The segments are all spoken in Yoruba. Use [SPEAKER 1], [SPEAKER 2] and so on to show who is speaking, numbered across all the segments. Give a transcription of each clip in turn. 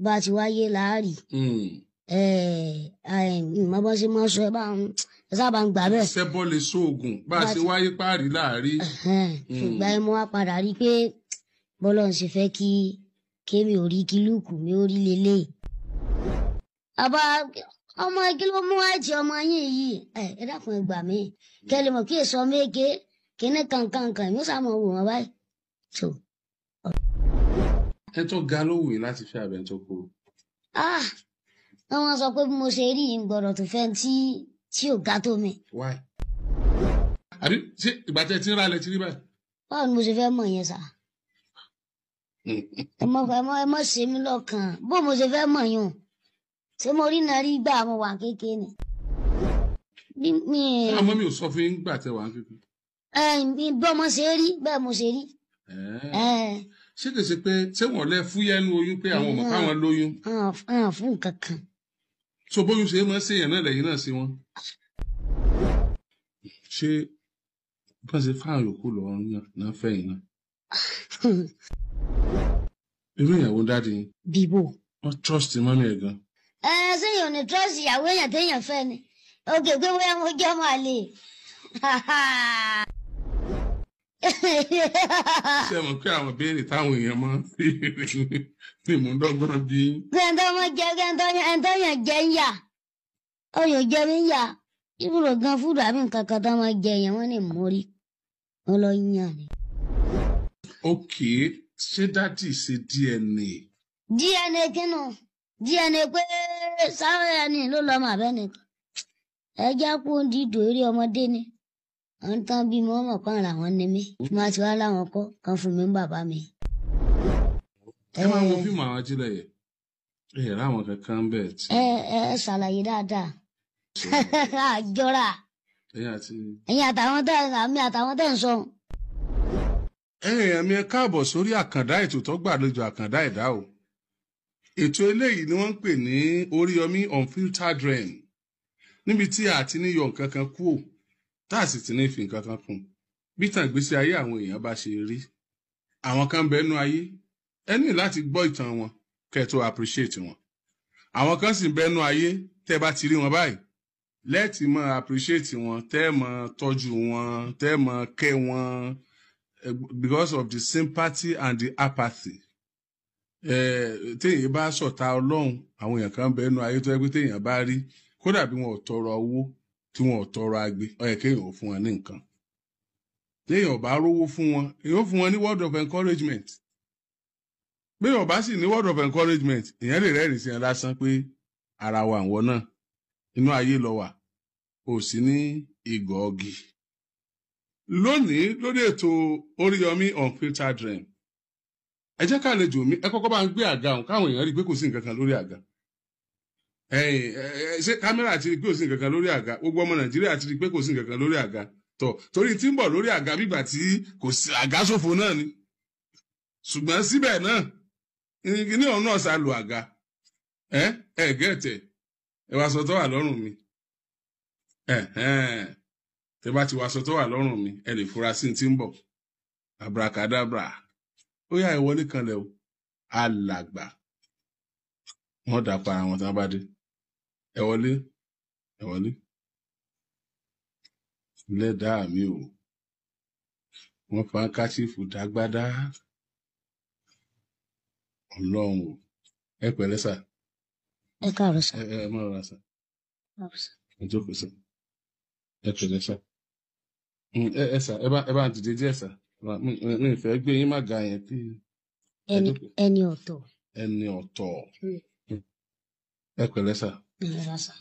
[SPEAKER 1] bá ti wáyé láàrí mo bọ́ sí mọ́ sọ ẹ sábà ń gbà bẹ́ẹ̀.
[SPEAKER 2] ṣẹ́bọ́ lè sóògùn bá a ṣe wáyé páàrí láàrí.
[SPEAKER 1] ṣùgbọ́n mo wá padà rí i pé bọ́lá ń ṣe fẹ́ kí kémi ò rí kí lùkù mi ó rí lélẹ̀. àbá ọmọ kí ló mú àìtí ọmọ yín yìí ẹ dákun ẹ gbà mí kẹlẹ mọ kí èso méje kíní kankankan ìmú sàmọ wò wọn báyìí.
[SPEAKER 2] ẹ tó ga ló wù yín láti fẹ́ abẹ tó kúrò.
[SPEAKER 1] wọ́n sọ pé bí mo ṣe rí yìí gbọ́dọ̀ tó fẹ́ tí ò ga tó mi.
[SPEAKER 2] why àbí ṣé ìgbà tẹ́ ti ń ra ilẹ̀ ti rí báyìí.
[SPEAKER 1] báwo ni mo ṣe fẹ́ mọ̀ yẹn sà. ẹ mọ̀ ṣe mí lọ́kàn bó mo ṣe fẹ́ mọ̀ yẹn ṣé mo rí náà rí gbà mo wà kékeré ni.
[SPEAKER 2] àmọ́ mi ò sọ fún yín gbà tẹ́ wà kékeré.
[SPEAKER 1] bí ọmọ ṣe rí bẹ́ẹ̀ mo ṣe rí.
[SPEAKER 2] ṣé kìí ṣe pé ṣé wọ́n lẹ fúyẹ́ nu oyún pé àwọn ọmọ káwọn lóyún.
[SPEAKER 1] fún nǹkan kan.
[SPEAKER 2] so bóyún ṣe máa ń ṣèyàn náà lẹ́yìn náà sí wọn. ṣé bá ṣe fáwọn yòókù lọ́rùn náà fẹ́yìn náà. irú ìyàwó dáàdi yín.
[SPEAKER 1] bíbò.
[SPEAKER 2] wọ́n trust mọ́mí ẹ̀ gan.
[SPEAKER 1] sẹ́yìn ò ní trust ìyàwó èèyàn téèyàn fẹ́ ni òkè pé bóyá mo jẹ́ máa lè.
[SPEAKER 2] ṣé mọ̀ pé àwọn béèrè táwọn èèyàn máa ń fi ní ìmúdọ́gbọ́n bí.
[SPEAKER 1] kẹ́ńtọ́ yàn jẹ́ ń yà ọyàn jẹ́ mi ń yà ibùdó gan fúdù àbí nǹkan kan tó máa jẹ yẹn wọ́n ní mórí wọn lọ yàn ni.
[SPEAKER 2] ok ṣé dádì ṣe DNA.
[SPEAKER 1] DNA kínú DNA pé sáré ẹni ló lọ́mọ àbẹ́nìkan ẹjẹ́ kó ń dídò eré ọmọdé ni àwọn tán bí mo mọ̀ kán ra wọn ní mi má ti wá láwọn kọ́ kan fún mi ń bàbá mi.
[SPEAKER 2] ẹ máa wo fíìmù àwọn ajílẹ̀ yẹn ẹ ráwọn kankan bẹ́ẹ̀ tí.
[SPEAKER 1] ẹ ṣàlàyé dáadáa àjọra ẹ̀yin àtàwọn tẹ̀ ń sọ.
[SPEAKER 2] èèyàn mi ẹ káàbọ̀ sórí àkàndá ètò tó gbàlejò àkàndá ẹ̀dá o ètò eléyìí ni wọ́n ń pè ní Oríyọmí Unfiltered Rain níbi tí a ti ní yọ nǹkan kan kúò tá a sì ti ní fi nǹkan kan kún bí tàn ìgbésí ayé àwọn èèyàn bá ṣe rí àwọn kan bẹnu ayé ẹ ní láti gbọ́ ìtàn wọn kẹ́ tó appreciate wọn àwọn kan sì bẹnu ayé tẹ́ bá ti rí wọn báyìí lẹ́ẹ̀tì mọ́ appreciate wọn tẹ́ mọ́ tọ́jú wọn tẹ́ mọ́ kẹ́ wọn because of the sympathy and the apathy. Téèyàn bá ṣọ̀tá Ọlọ́run àwọn èèyàn kan bẹnu ayé tó yẹ pé téèyàn bá rí kódà bí wọn ò tọrọ owó tí wọn ò tọrọ agbe ó yẹ kéèyàn ò fún wọn ní nǹkan téèyàn bá rówó fún wọn èèyàn ó fún wọn ní word of encouragement béèyàn bá sì ní word of encouragement èèyàn lè rẹ́rìn sí ẹ lásán pé ara wa àwọn náà inú ayé lọ wà ò sí ní ìgọ̀ọ́gì lónìí lórí ètò Oríyọmí Unfiltered Rain ẹ jẹ́ ká àlejò mi ẹ kọ́kọ́ bá ń gbé àga ọ̀hún káwọn èèyàn rí i pé kò sí nǹkan kan lórí àga ṣé kámẹ́rà ti rí i pé kò sí nǹkan kan lórí àga gbogbo ọmọ Nàìjíríà ti rí i pé kò sí nǹkan kan lórí àga torí tí ń bọ̀ lórí àga bígbà tí kò sí àga ṣòfò náà ni ṣùgbọ́n síbẹ̀ náà ní ọ̀hún náà sá lu àga gẹ̀ẹ́tẹ̀ ẹ wá sọ tó wà lọ́rùn mi tẹ bá ti wá sọ tó wà lọ́rùn mi ẹ lè fura sí ti ń bọ̀ abracadabra ó yá ìwọlé kan lẹ o alàgbà wọn dà para wọn tí wọn bá dé ẹ wọlé lẹ́dàá mi o wọn fa káṣífù dágbádá Ọlọ́run o ẹ pẹ̀lẹ́ sà.
[SPEAKER 1] ẹ káàárọ̀ sà.
[SPEAKER 2] ẹ má rọra sà. ẹ jókòó sà. ẹ pẹ̀lẹ́ sà. ẹ sà ẹ bá dìde díẹ̀ sà mi ìfẹ́ gbé yín má ga yẹn kí.
[SPEAKER 1] ẹni ọ̀tọ̀.
[SPEAKER 2] ẹni ọ̀tọ̀. ẹ pẹ̀lẹ́ sà.
[SPEAKER 1] ẹ rà sà.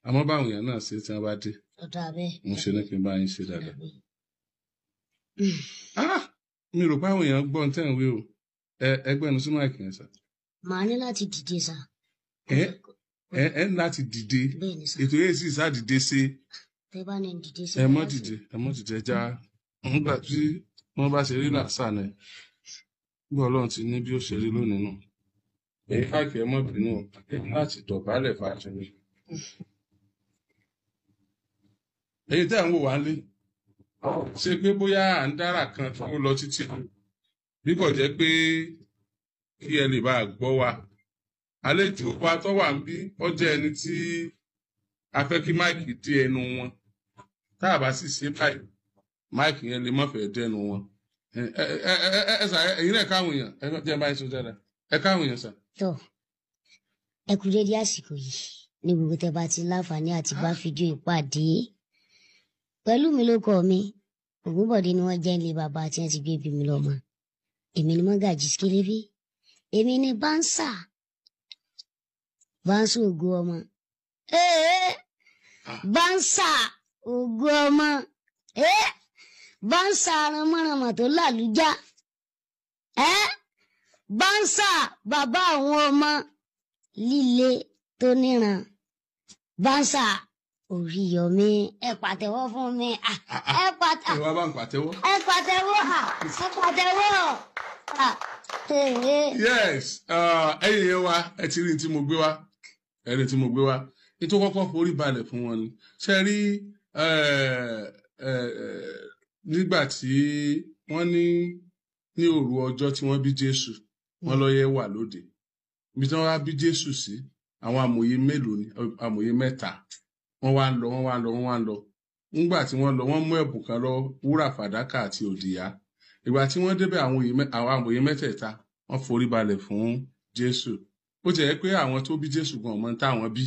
[SPEAKER 2] àmọ́ báwọn èèyàn náà ṣe tí wọ́n bá dé.
[SPEAKER 1] ọ̀dà bẹ́ẹ̀.
[SPEAKER 2] mo ṣe ní kí n bá yín ṣe dáadáa. mi rò pé àwọn èèyàn gbọ́ ń tẹ̀ ń wí o ẹgbẹ́ ẹnu sí máìkì yẹn sà.
[SPEAKER 1] màá ní láti dìde sà.
[SPEAKER 2] ẹ ń láti dìde ètò yẹn sì sá dìde ṣe.
[SPEAKER 1] tẹ bá ní dìde ṣe.
[SPEAKER 2] ẹ mọ́ dìde já nígbà tí wọ́n bá ṣe rí làṣà ni bí Ọlọ́run ti ní bí ó ṣe rí lónìí nù. èyí káàkiri ẹ mọ́ bínú láti dọ̀bálẹ̀ fàájì ni. èyí tẹ́ ń wò wá lé ṣe pé bóyá à ń dára kan tó lọ títí bí kò jẹ́ pé kí ẹ lè bá gbọ́ wa àlejò wa tó wà ń bí ó jẹ́ ẹni tí a fẹ́ kí máìkì dé ẹnu wọn tá a bá sì ṣe báyìí máìkì yẹn lè má fẹ́ dẹnu wọn ẹ sà ẹ̀yin náà káwọn èèyàn ẹ jẹ́ báyìí sọ dáadáa ẹ káwọn èèyàn sà.
[SPEAKER 1] tó ẹ kú dédé àsìkò yìí ní gbogbo tẹ́ bá ti láǹfààní àti bá fídíò ìpàdé pẹ̀lú mi ló kọ mi Ògúnbọ̀dé ni wọ́n jẹ́ ilé bàbá tí wọ́n ti gbé bí mi lọ́mọ èmi ni Mọ́gàjí Skelebi èmi ni Bánsà ògo ọmọ Bánsà ògo ọmọ Bánsà aranmọ́ranmọ́ tó làlújá Bánsà bàbá àwọn ọmọ líle tó níran Bánsà Oríyọmí ẹ pàtẹ́wọ́ fún mi ẹ pàtẹ́wọ́
[SPEAKER 2] ẹ wá bá ń pàtẹ́wọ́.
[SPEAKER 1] ẹ pàtẹ́wọ́ ẹ pàtẹ́wọ́.
[SPEAKER 2] Yes ẹ̀yin yẹn wa ẹ ti rí tí mo gbé wá ẹ̀rí tí mo gbé wá ètò kọ́kọ́ forí balẹ̀ fún wọn ni ṣe rí nígbà tí wọ́n ní òru ọjọ́ tí wọ́n bí Jésù wọ́n lọ́yẹ wà lóde ibi tí wọ́n wá bí Jésù sí àwọn amòye mélòó ni amòye mẹ́ta wọ́n wá ń lọ nígbà tí wọ́n lọ wọ́n mú ẹ̀bùn kan lọ wúrà fàdákà àti òdìyá ìgbà tí wọ́n débẹ̀ àwọn amòye mẹ́tẹ̀ẹ̀ta wọ́n forí balẹ̀ fún Jésù ó ti yẹ pé àwọn tó bí Jésù gan ọmọ táwọn bí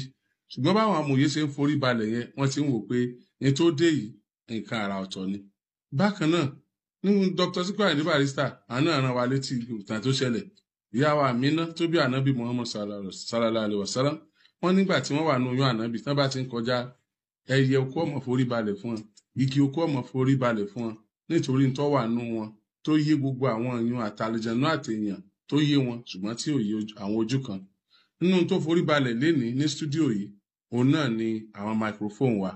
[SPEAKER 2] ṣùgbọ́n báwọn amòye ṣe ń forí balẹ̀ yẹn wọ́n ti ń wò pé ní tó dé yìí nǹkan àrà ọ̀tọ̀ ni bákan náà nínú Dr. Sikiru Ayinde Barrister àná rán wa létí ìtàn tó ṣẹlẹ̀ ìyá wa Àmínà tó bí ànábì Muhammad sallallahu alaihi wasallam wọ́n nígbà tí wọ́n wà ní oyún ànábì tán bá ti ń kọjá ẹyẹ oko ọmọ forí balẹ̀ fún wọn igi oko ọmọ forí balẹ̀ fún wọn nítorí tó wà nú wọn tó yé gbogbo àwọn èèyàn àtàlejànú àtèèyàn tó yé wọn ṣùgbọ́n tí ò yé àwọn ojú kan nínú tó forí balẹ̀ lénìí ní stúdíò yìí òun náà ni àwọn microphone wa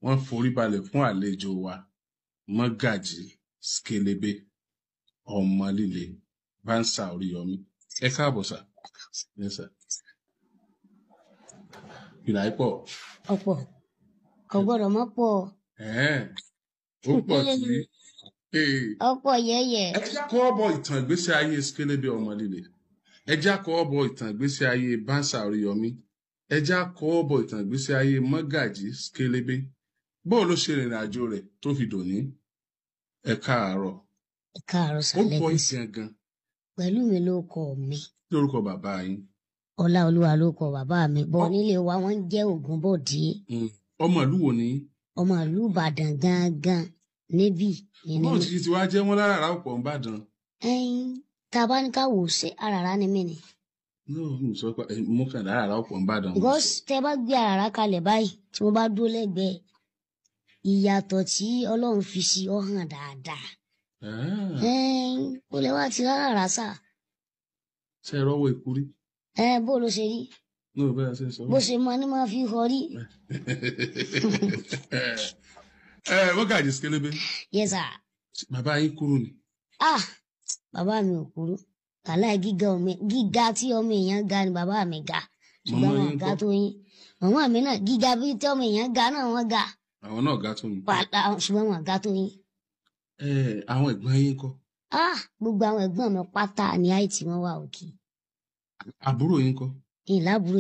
[SPEAKER 2] wọ́n forí balẹ̀ fún àlejò wa Mọ́gàjí Skelebi ọmọ líle Bánsà Oríyọmí ẹ káàbọ̀ sà. Yes sir. Ìlà pọ̀.
[SPEAKER 1] ọ̀pọ̀ kò gbọ́dọ̀ mọ́ pọ̀.
[SPEAKER 2] Ó pọ̀ sí.
[SPEAKER 1] ọ̀pọ̀ yẹ́yẹ́.
[SPEAKER 2] Ẹ jẹ́ kọ́ bọ̀ ìtàn ìgbésí ayé Skelebi ọmọ líle. Ẹ jẹ́ kọ́ bọ̀ ìtàn ìgbésí ayé Bánsà Oríyọmí. Ẹ jẹ́ kọ́ bọ̀ ìtàn ìgbésí ayé Mọ́gàjí Skelebi. Bó ló ṣe rìnrìn àjò rẹ̀ tó fi dòní? Ẹ káàárọ̀.
[SPEAKER 1] Ẹ káàárọ̀ sálẹ̀.
[SPEAKER 2] Ó kọ ìsìn gan.
[SPEAKER 1] Pẹ̀lú mi ló kọ mi.
[SPEAKER 2] Lórúkọ bàbá yín.
[SPEAKER 1] Ọláolúwa ló kọ bàbá mi bọ̀ nílé wa wọ́n jẹ́ Ògúnbọ̀dé.
[SPEAKER 2] Ọmọ ìlú wo ni?
[SPEAKER 1] Ọmọ ìlú Ìbàdàn gangan níbí.
[SPEAKER 2] Bọ́ọ̀ tí ti wá jẹ́ wọ́n lára ọ̀pọ̀ ń bàdàn.
[SPEAKER 1] Tá a bá ní ká wò ó ṣe àràrá ni mí ni.
[SPEAKER 2] Mo sọ pé mo kàn lára ọ̀pọ̀ ń bàdàn.
[SPEAKER 1] Because tẹ bá gbé àràrá kalẹ̀ báyìí tí mo bá dúró lẹ́gbẹ̀ẹ́ ìyàtọ̀ tí Ọlọ́run fi sí ọ hàn dáadáa. Ó lè wá ti rárá sá.
[SPEAKER 2] Ṣé ẹ rọ́wọ́ ikú rí?
[SPEAKER 1] Bó ló ṣe rí? Bó ṣe mọ ní máa fi họ rí.
[SPEAKER 2] Mọ́gàjí Skelebi.
[SPEAKER 1] Yes sir.
[SPEAKER 2] Bàbá yín kúrú ni.
[SPEAKER 1] Bàbá mi ò kúrú. Kàlá gíga tí ọmọ èèyàn ga ni bàbá mi ga. Ṣùgbọ́n wọn ga tó yín. Màmá mi náà gíga bí tí ọmọ èèyàn ga náà wọ́n ga.
[SPEAKER 2] Àwọn náà ga tó yín.
[SPEAKER 1] Ṣùgbọ́n wọn ga tó yín.
[SPEAKER 2] Àwọn ẹ̀gbọ́n yín kọ́.
[SPEAKER 1] Gbogbo àwọn ẹ̀gbọ́n mi pátá ni àìtí wọn wà òkè.
[SPEAKER 2] Àbúrò yín kọ́.
[SPEAKER 1] Ìlàbúrò